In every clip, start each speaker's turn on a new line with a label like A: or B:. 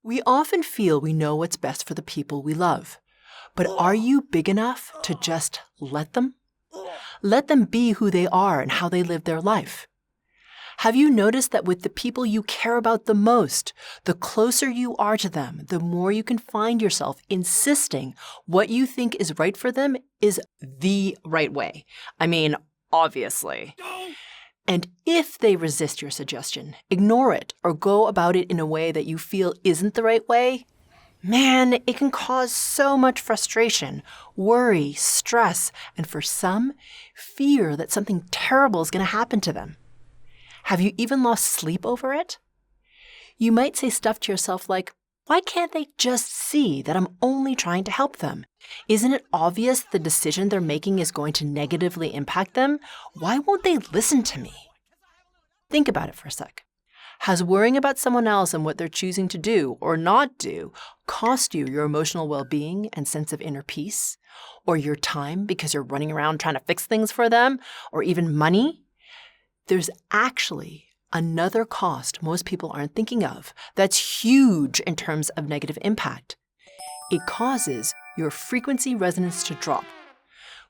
A: We often feel we know what's best for the people we love. But are you big enough to just let them? Let them be who they are and how they live their life. Have you noticed that with the people you care about the most, the closer you are to them, the more you can find yourself insisting what you think is right for them is the right way? I mean, obviously. And if they resist your suggestion, ignore it, or go about it in a way that you feel isn't the right way, man, it can cause so much frustration, worry, stress, and for some, fear that something terrible is going to happen to them. Have you even lost sleep over it? You might say stuff to yourself like, why can't they just see that I'm only trying to help them? Isn't it obvious the decision they're making is going to negatively impact them? Why won't they listen to me? Think about it for a sec. Has worrying about someone else and what they're choosing to do or not do cost you your emotional well-being and sense of inner peace? Or your time because you're running around trying to fix things for them? Or even money? There's actually another cost most people aren't thinking of that's huge in terms of negative impact. It causes your frequency resonance to drop,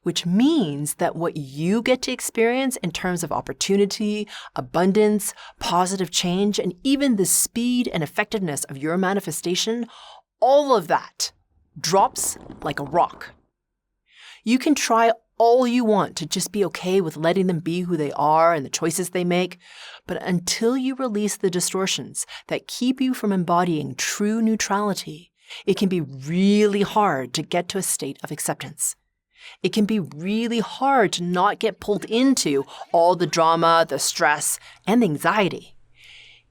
A: which means that what you get to experience in terms of opportunity, abundance, positive change, and even the speed and effectiveness of your manifestation, all of that drops like a rock. You can try all you want to just be okay with letting them be who they are and the choices they make, but until you release the distortions that keep you from embodying true neutrality, it can be really hard to get to a state of acceptance. It can be really hard to not get pulled into all the drama, the stress, and the anxiety.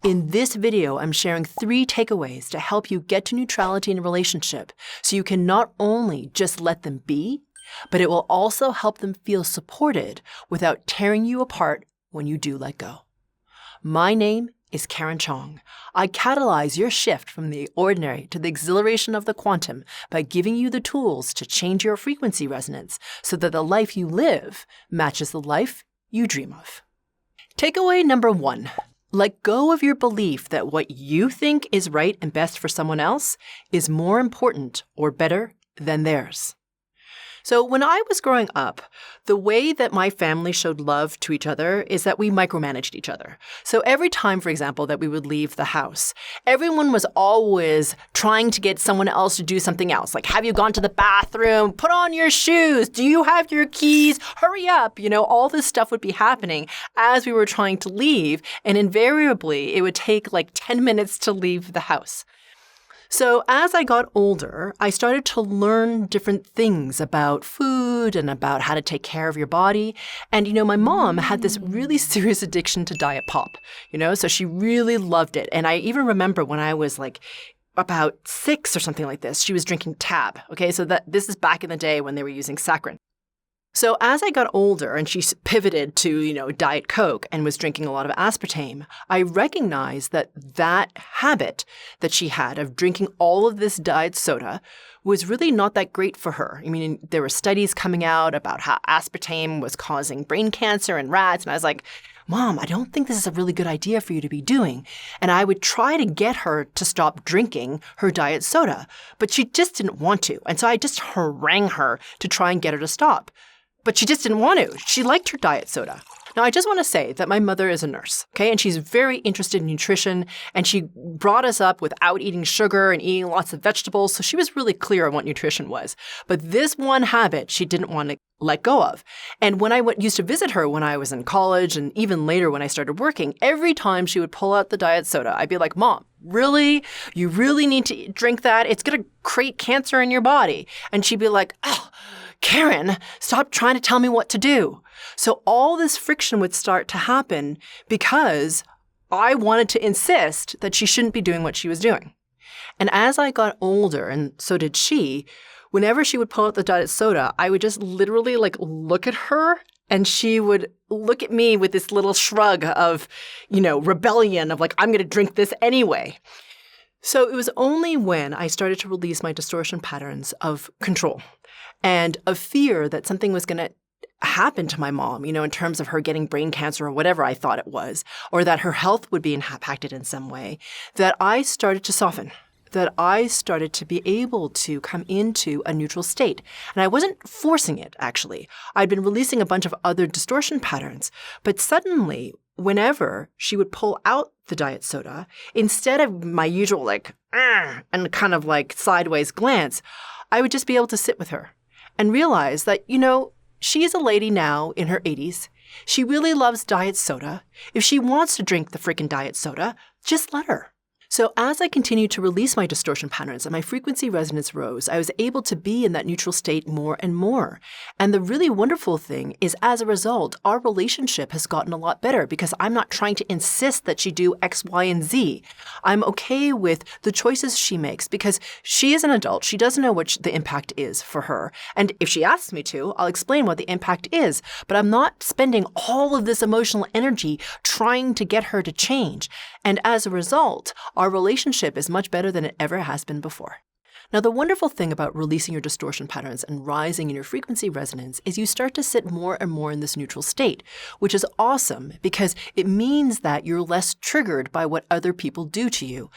A: In this video, I'm sharing 3 takeaways to help you get to neutrality in a relationship so you can not only just let them be, but it will also help them feel supported without tearing you apart when you do let go. My name is Cheong. I catalyze your shift from the ordinary to the exhilaration of the quantum by giving you the tools to change your frequency resonance so that the life you live matches the life you dream of. Takeaway number 1. Let go of your belief that what you think is right and best for someone else is more important or better than theirs. So when I was growing up, the way that my family showed love to each other is that we micromanaged each other. So every time, for example, that we would leave the house, everyone was always trying to get someone else to do something else. Like, have you gone to the bathroom? Put on your shoes. Do you have your keys? Hurry up. All this stuff would be happening as we were trying to leave. And invariably, it would take like 10 minutes to leave the house. So as I got older, I started to learn different things about food and about how to take care of your body. And, my mom had this really serious addiction to Diet Pop, so she really loved it. And I even remember when I was like about 6 or something like this, she was drinking Tab. Okay, so this is back in the day when they were using saccharin. So as I got older and she pivoted to, Diet Coke and was drinking a lot of aspartame, I recognized that habit that she had of drinking all of this diet soda was really not that great for her. I mean, there were studies coming out about how aspartame was causing brain cancer in rats. And I was like, Mom, I don't think this is a really good idea for you to be doing. And I would try to get her to stop drinking her diet soda, but she just didn't want to. And so I just harangued her to try and get her to stop. But she just didn't want to. She liked her diet soda. Now, I just want to say that my mother is a nurse, okay? And she's very interested in nutrition, and she brought us up without eating sugar and eating lots of vegetables, so she was really clear on what nutrition was. But this one habit she didn't want to let go of. And when I used to visit her when I was in college and even later when I started working, every time she would pull out the diet soda, I'd be like, Mom, really? You really need to drink that? It's going to create cancer in your body. And she'd be like, oh, Karen, stop trying to tell me what to do. So all this friction would start to happen because I wanted to insist that she shouldn't be doing what she was doing. And as I got older, and so did she, whenever she would pull out the diet soda, I would just literally look at her and she would look at me with this little shrug of, rebellion of I'm going to drink this anyway. So it was only when I started to release my distortion patterns of control and of fear that something was going to happen to my mom, in terms of her getting brain cancer or whatever I thought it was, or that her health would be impacted in some way, that I started to soften, that I started to be able to come into a neutral state. And I wasn't forcing it, actually. I'd been releasing a bunch of other distortion patterns, but suddenly, whenever she would pull out the diet soda, instead of my usual and kind of sideways glance, I would just be able to sit with her and realize that, she is a lady now in her 80s. She really loves diet soda. If she wants to drink the freaking diet soda, just let her. So as I continued to release my distortion patterns and my frequency resonance rose, I was able to be in that neutral state more and more. And the really wonderful thing is, as a result, our relationship has gotten a lot better because I'm not trying to insist that she do X, Y, and Z. I'm okay with the choices she makes because she is an adult. She doesn't know what the impact is for her. And if she asks me to, I'll explain what the impact is. But I'm not spending all of this emotional energy trying to get her to change. And as a result, our relationship is much better than it ever has been before. Now, the wonderful thing about releasing your distortion patterns and rising in your frequency resonance is you start to sit more and more in this neutral state, which is awesome because it means that you're less triggered by what other people do to you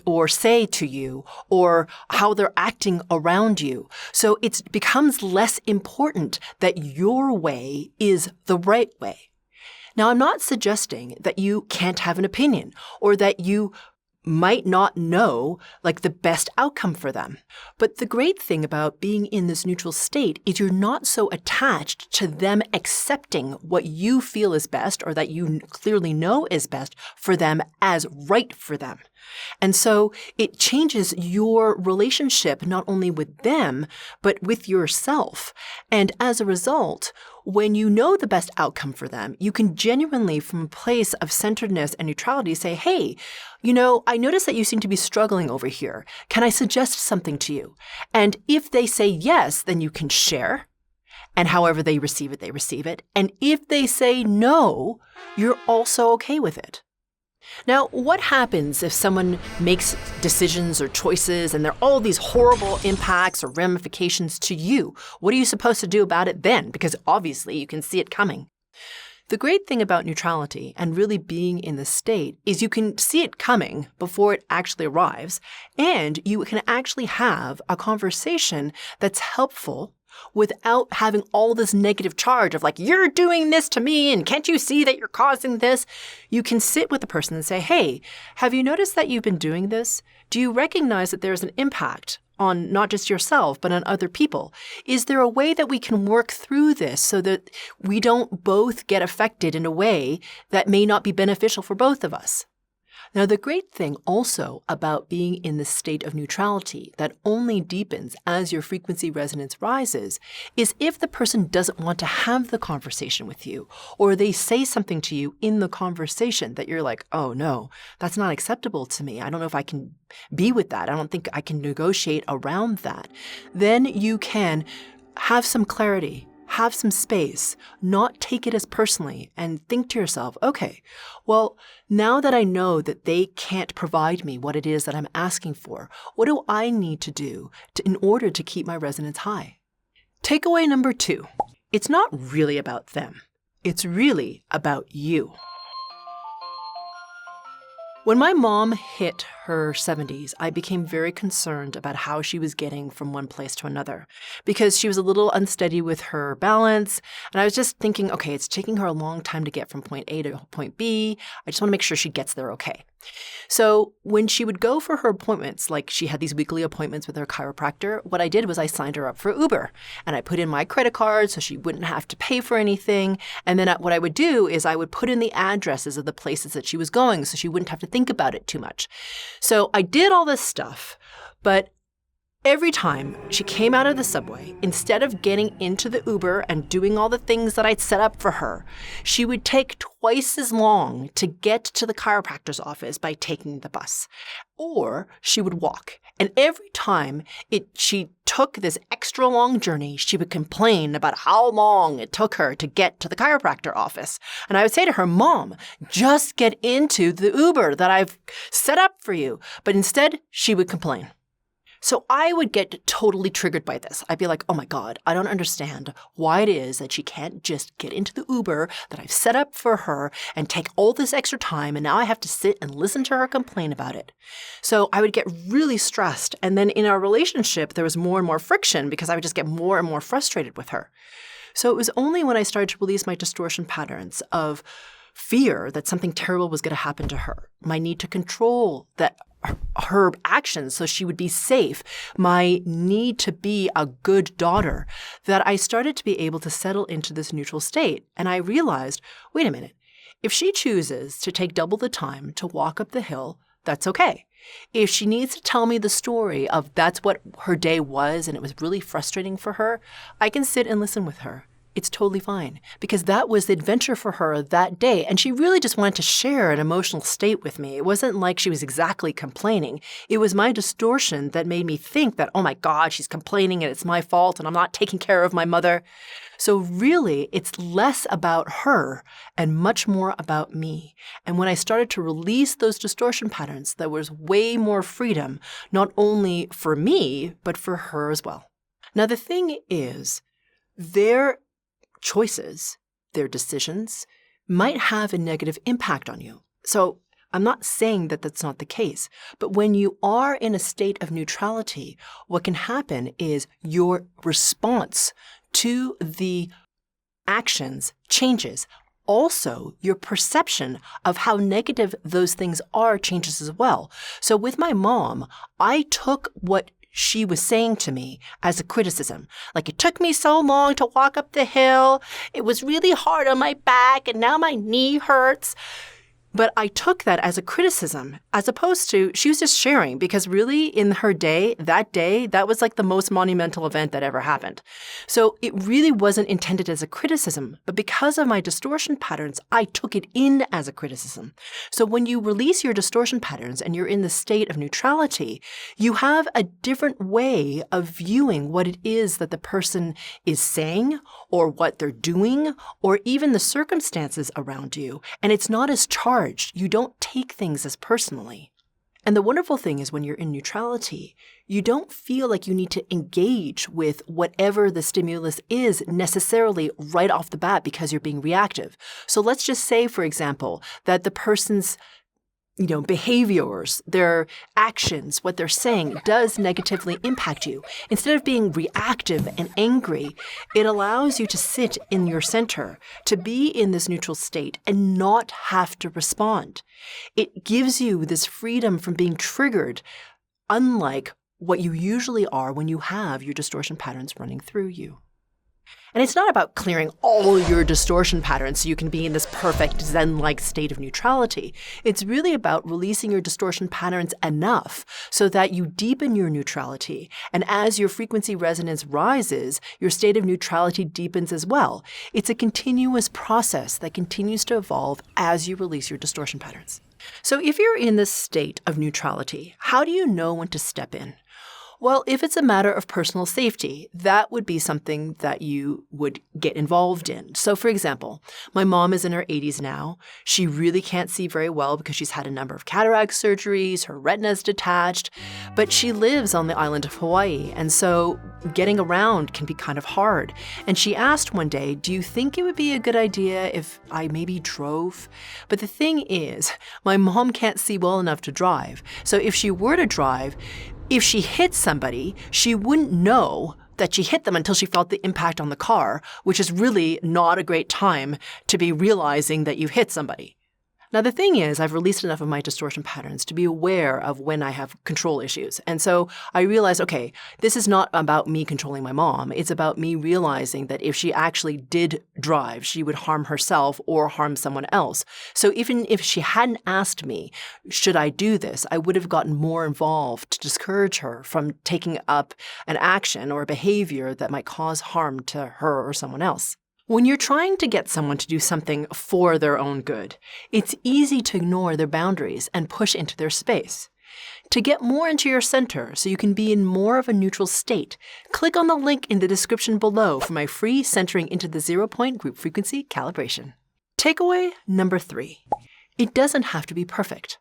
A: or say to you or how they're acting around you. So it becomes less important that your way is the right way. Now, I'm not suggesting that you can't have an opinion or that you might not know the best outcome for them. But the great thing about being in this neutral state is you're not so attached to them accepting what you feel is best or that you clearly know is best for them as right for them. And so it changes your relationship not only with them, but with yourself. And as a result, when you know the best outcome for them, you can genuinely, from a place of centeredness and neutrality, say, hey, I notice that you seem to be struggling over here. Can I suggest something to you? And if they say yes, then you can share. And however they receive it, they receive it. And if they say no, you're also okay with it. Now, what happens if someone makes decisions or choices and there are all these horrible impacts or ramifications to you? What are you supposed to do about it then? Because obviously you can see it coming. The great thing about neutrality and really being in the state is you can see it coming before it actually arrives, and you can actually have a conversation that's helpful without having all this negative charge of you're doing this to me and can't you see that you're causing this? You can sit with the person and say, hey, have you noticed that you've been doing this? Do you recognize that there's an impact on not just yourself, but on other people? Is there a way that we can work through this so that we don't both get affected in a way that may not be beneficial for both of us? Now, the great thing also about being in the state of neutrality that only deepens as your frequency resonance rises is if the person doesn't want to have the conversation with you, or they say something to you in the conversation that you're like, oh no, that's not acceptable to me. I don't know if I can be with that. I don't think I can negotiate around that. Then you can have some clarity. Have some space, not take it as personally, and think to yourself, okay, well, now that I know that they can't provide me what it is that I'm asking for, what do I need to do in order to keep my resonance high? Takeaway number 2, it's not really about them. It's really about you. When my mom hit her 70s, I became very concerned about how she was getting from one place to another because she was a little unsteady with her balance. And I was just thinking, okay, it's taking her a long time to get from point A to point B. I just want to make sure she gets there okay. So when she would go for her appointments, she had these weekly appointments with her chiropractor, what I did was I signed her up for Uber and I put in my credit card so she wouldn't have to pay for anything. And then what I would do is I would put in the addresses of the places that she was going so she wouldn't have to think about it too much. So I did all this stuff, but every time she came out of the subway, instead of getting into the Uber and doing all the things that I'd set up for her, she would take twice as long to get to the chiropractor's office by taking the bus. Or she would walk. And every time she took this extra long journey, she would complain about how long it took her to get to the chiropractor office. And I would say to her, Mom, just get into the Uber that I've set up for you. But instead, she would complain. So I would get totally triggered by this. I'd be like, oh my God, I don't understand why it is that she can't just get into the Uber that I've set up for her and take all this extra time, and now I have to sit and listen to her complain about it. So I would get really stressed. And then in our relationship, there was more and more friction because I would just get more and more frustrated with her. So it was only when I started to release my distortion patterns of fear that something terrible was going to happen to her, my need to control her actions so she would be safe, my need to be a good daughter, that I started to be able to settle into this neutral state. And I realized, wait a minute, if she chooses to take double the time to walk up the hill, that's okay. If she needs to tell me the story of that's what her day was and it was really frustrating for her, I can sit and listen with her. It's totally fine because that was the adventure for her that day. And she really just wanted to share an emotional state with me. It wasn't like she was exactly complaining. It was my distortion that made me think that, oh my God, she's complaining and it's my fault and I'm not taking care of my mother. So really, it's less about her and much more about me. And when I started to release those distortion patterns, there was way more freedom, not only for me, but for her as well. Now, the thing is, their choices, their decisions, might have a negative impact on you. So I'm not saying that that's not the case, but when you are in a state of neutrality, what can happen is your response to the actions changes. Also, your perception of how negative those things are changes as well. So with my mom, I took what she was saying to me as a criticism. Like, it took me so long to walk up the hill. It was really hard on my back, and now my knee hurts. But I took that as a criticism, as opposed to she was just sharing, because really in her day, that was like the most monumental event that ever happened. So it really wasn't intended as a criticism, but because of my distortion patterns, I took it in as a criticism. So when you release your distortion patterns and you're in the state of neutrality, you have a different way of viewing what it is that the person is saying or what they're doing or even the circumstances around you. And it's not as charged. You don't take things as personally. And the wonderful thing is when you're in neutrality, you don't feel like you need to engage with whatever the stimulus is necessarily right off the bat because you're being reactive. So let's just say, for example, that the person's behaviors, their actions, what they're saying does negatively impact you. Instead of being reactive and angry, it allows you to sit in your center, to be in this neutral state and not have to respond. It gives you this freedom from being triggered, unlike what you usually are when you have your distortion patterns running through you. And it's not about clearing all your distortion patterns so you can be in this perfect Zen-like state of neutrality. It's really about releasing your distortion patterns enough so that you deepen your neutrality. And as your frequency resonance rises, your state of neutrality deepens as well. It's a continuous process that continues to evolve as you release your distortion patterns. So if you're in this state of neutrality, how do you know when to step in? Well, if it's a matter of personal safety, that would be something that you would get involved in. So, for example, my mom is in her 80s now. She really can't see very well because she's had a number of cataract surgeries, her retina's detached, but she lives on the island of Hawaii, and so getting around can be kind of hard. And she asked one day, do you think it would be a good idea if I maybe drove? But the thing is, my mom can't see well enough to drive. So if she were to drive, if she hit somebody, she wouldn't know that she hit them until she felt the impact on the car, which is really not a great time to be realizing that you've hit somebody. Now, the thing is, I've released enough of my distortion patterns to be aware of when I have control issues. And so I realized, okay, this is not about me controlling my mom. It's about me realizing that if she actually did drive, she would harm herself or harm someone else. So even if she hadn't asked me, should I do this, I would have gotten more involved to discourage her from taking up an action or a behavior that might cause harm to her or someone else. When you're trying to get someone to do something for their own good, it's easy to ignore their boundaries and push into their space. To get more into your center so you can be in more of a neutral state, click on the link in the description below for my free Centering into the 0-Point Group Frequency Calibration. Takeaway number 3. It doesn't have to be perfect.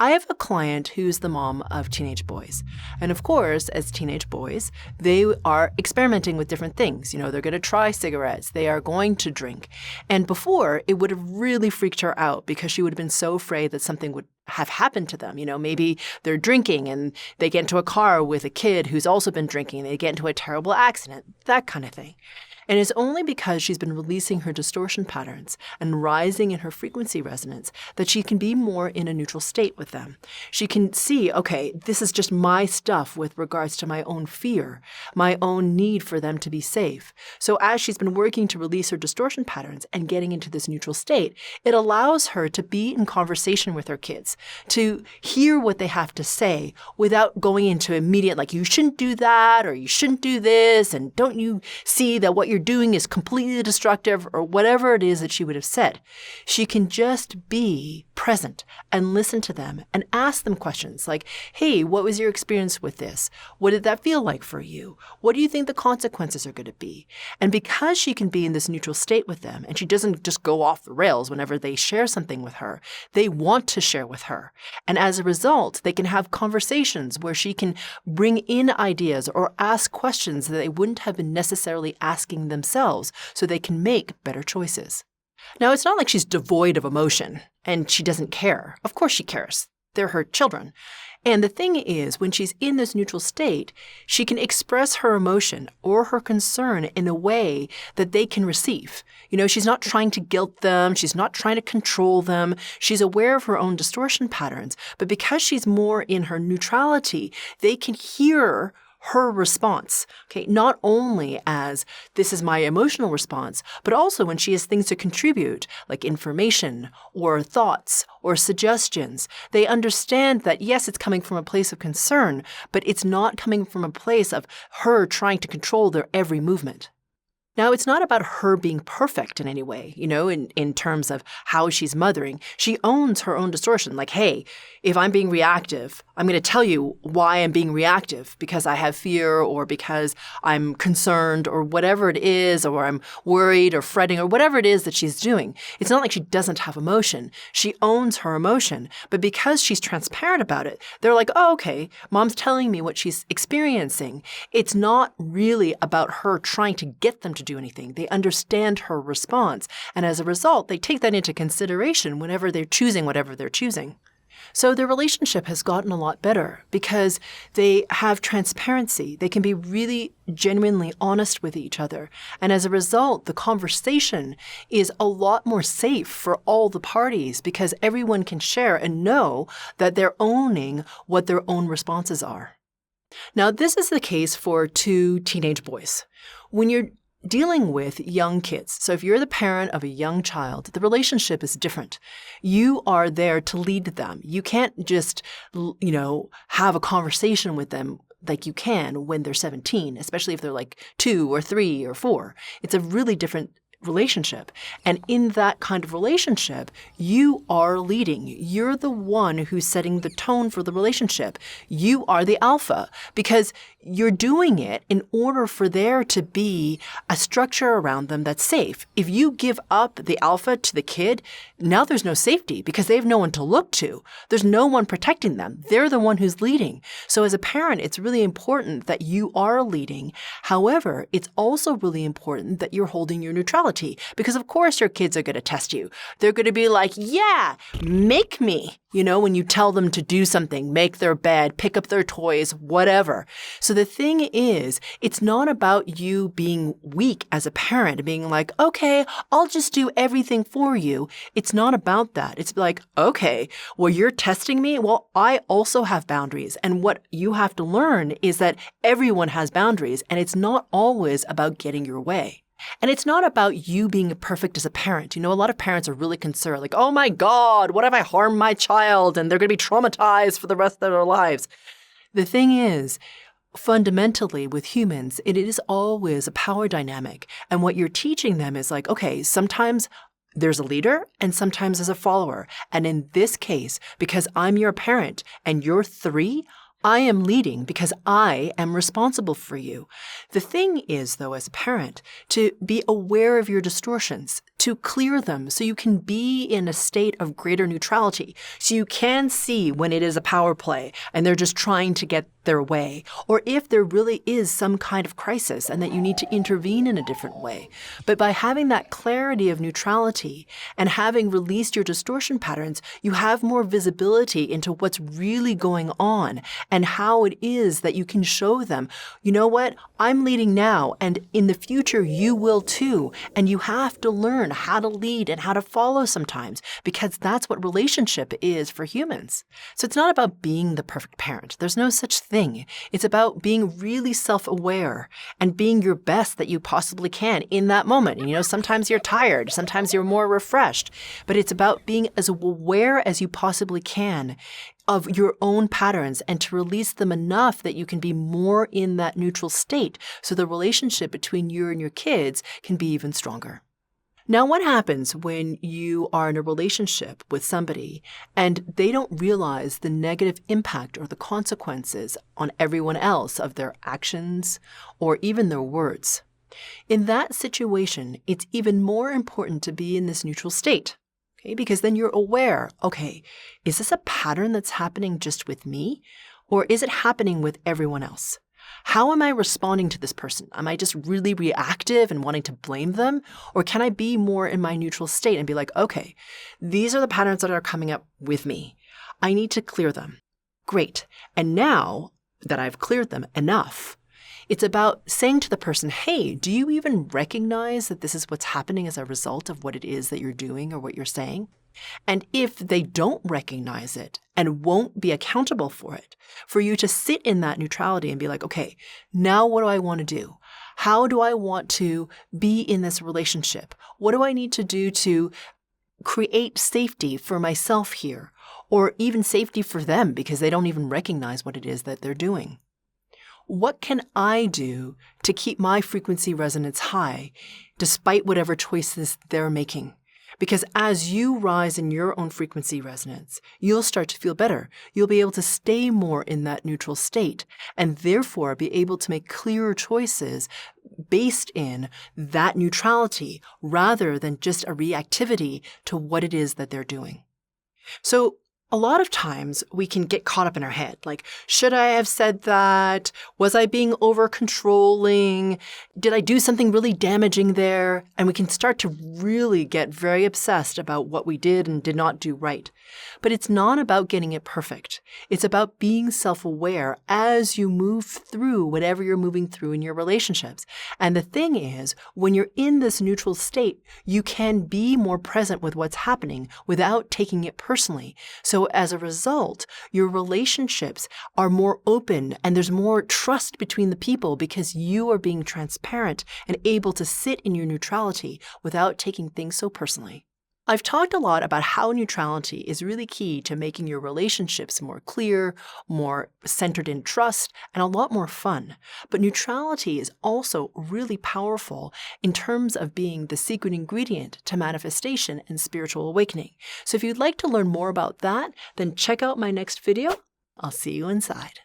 A: I have a client who's the mom of teenage boys. And of course, as teenage boys, they are experimenting with different things. They're going to try cigarettes. They are going to drink. And before, it would have really freaked her out because she would have been so afraid that something would have happened to them. Maybe they're drinking and they get into a car with a kid who's also been drinking. They get into a terrible accident, that kind of thing. And it's only because she's been releasing her distortion patterns and rising in her frequency resonance that she can be more in a neutral state with them. She can see, okay, this is just my stuff with regards to my own fear, my own need for them to be safe. So as she's been working to release her distortion patterns and getting into this neutral state, it allows her to be in conversation with her kids, to hear what they have to say without going into immediate, like, you shouldn't do that, or you shouldn't do this, and don't you see that what you're doing is completely destructive, or whatever it is that she would have said. She can just be present and listen to them and ask them questions like, hey, what was your experience with this? What did that feel like for you? What do you think the consequences are going to be? And because she can be in this neutral state with them, and she doesn't just go off the rails whenever they share something with her, they want to share with her. And as a result, they can have conversations where she can bring in ideas or ask questions that they wouldn't have been necessarily asking themselves, so they can make better choices. Now, it's not like she's devoid of emotion and she doesn't care. Of course she cares. They're her children. And the thing is, when she's in this neutral state, she can express her emotion or her concern in a way that they can receive. She's not trying to guilt them. She's not trying to control them. She's aware of her own distortion patterns. But because she's more in her neutrality, they can hear her response, okay, not only as this is my emotional response, but also when she has things to contribute, like information or thoughts or suggestions. They understand that, yes, it's coming from a place of concern, but it's not coming from a place of her trying to control their every movement. Now, it's not about her being perfect in any way, in terms of how she's mothering. She owns her own distortion. Like, hey, if I'm being reactive, I'm going to tell you why I'm being reactive, because I have fear or because I'm concerned or whatever it is, or I'm worried or fretting or whatever it is that she's doing. It's not like she doesn't have emotion. She owns her emotion. But because she's transparent about it, they're like, oh, okay, mom's telling me what she's experiencing. It's not really about her trying to get them to do anything. They understand her response. And as a result, they take that into consideration whenever they're choosing whatever they're choosing. So their relationship has gotten a lot better because they have transparency. They can be really genuinely honest with each other. And as a result, the conversation is a lot more safe for all the parties because everyone can share and know that they're owning what their own responses are. Now, this is the case for two teenage boys. When you're dealing with young kids, so if you're the parent of a young child, the relationship is different. You are there to lead them. You can't just, have a conversation with them like you can when they're 17, especially if they're like 2 or 3 or 4. It's a really different relationship. And in that kind of relationship, you are leading. You're the one who's setting the tone for the relationship. You are the alpha because you're doing it in order for there to be a structure around them that's safe. If you give up the alpha to the kid, now there's no safety because they have no one to look to. There's no one protecting them. They're the one who's leading. So as a parent, it's really important that you are leading. However, it's also really important that you're holding your neutrality because of course your kids are going to test you. They're going to be like, yeah, make me. When you tell them to do something, make their bed, pick up their toys, whatever. So the thing is, it's not about you being weak as a parent, being like, okay, I'll just do everything for you. It's not about that. It's like, okay, well, you're testing me. Well, I also have boundaries. And what you have to learn is that everyone has boundaries, and it's not always about getting your way. And it's not about you being perfect as a parent. A lot of parents are really concerned, like, oh my God, what if I harm my child and they're going to be traumatized for the rest of their lives? The thing is, fundamentally with humans, it is always a power dynamic. And what you're teaching them is like, okay, sometimes there's a leader and sometimes there's a follower. And in this case, because I'm your parent and you're 3, I am leading because I am responsible for you. The thing is, though, as a parent, to be aware of your distortions, to clear them so you can be in a state of greater neutrality. So you can see when it is a power play and they're just trying to get their way, or if there really is some kind of crisis and that you need to intervene in a different way. But by having that clarity of neutrality and having released your distortion patterns, you have more visibility into what's really going on and how it is that you can show them, you know what, I'm leading now, and in the future you will too. And you have to learn how to lead and how to follow sometimes, because that's what relationship is for humans. So it's not about being the perfect parent. There's no such thing. It's about being really self-aware and being your best that you possibly can in that moment. And, you know, sometimes you're tired, sometimes you're more refreshed, but it's about being as aware as you possibly can of your own patterns and to release them enough that you can be more in that neutral state so the relationship between you and your kids can be even stronger. Now, what happens when you are in a relationship with somebody and they don't realize the negative impact or the consequences on everyone else of their actions or even their words? In that situation, it's even more important to be in this neutral state, okay? Because then you're aware, okay, is this a pattern that's happening just with me, or is it happening with everyone else? How am I responding to this person? Am I just really reactive and wanting to blame them? Or can I be more in my neutral state and be like, okay, these are the patterns that are coming up with me. I need to clear them. Great. And now that I've cleared them enough, it's about saying to the person, hey, do you even recognize that this is what's happening as a result of what it is that you're doing or what you're saying? And if they don't recognize it and won't be accountable for it, for you to sit in that neutrality and be like, okay, now what do I want to do? How do I want to be in this relationship? What do I need to do to create safety for myself here, or even safety for them because they don't even recognize what it is that they're doing? What can I do to keep my frequency resonance high despite whatever choices they're making? Because as you rise in your own frequency resonance, you'll start to feel better. You'll be able to stay more in that neutral state and therefore be able to make clearer choices based in that neutrality rather than just a reactivity to what it is that they're doing. So a lot of times we can get caught up in our head, like, should I have said that? Was I being over controlling? Did I do something really damaging there? And we can start to really get very obsessed about what we did and did not do right. But it's not about getting it perfect. It's about being self-aware as you move through whatever you're moving through in your relationships. And the thing is, when you're in this neutral state, you can be more present with what's happening without taking it personally. So as a result, your relationships are more open and there's more trust between the people because you are being transparent and able to sit in your neutrality without taking things so personally. I've talked a lot about how neutrality is really key to making your relationships more clear, more centered in trust, and a lot more fun. But neutrality is also really powerful in terms of being the secret ingredient to manifestation and spiritual awakening. So if you'd like to learn more about that, then check out my next video. I'll see you inside.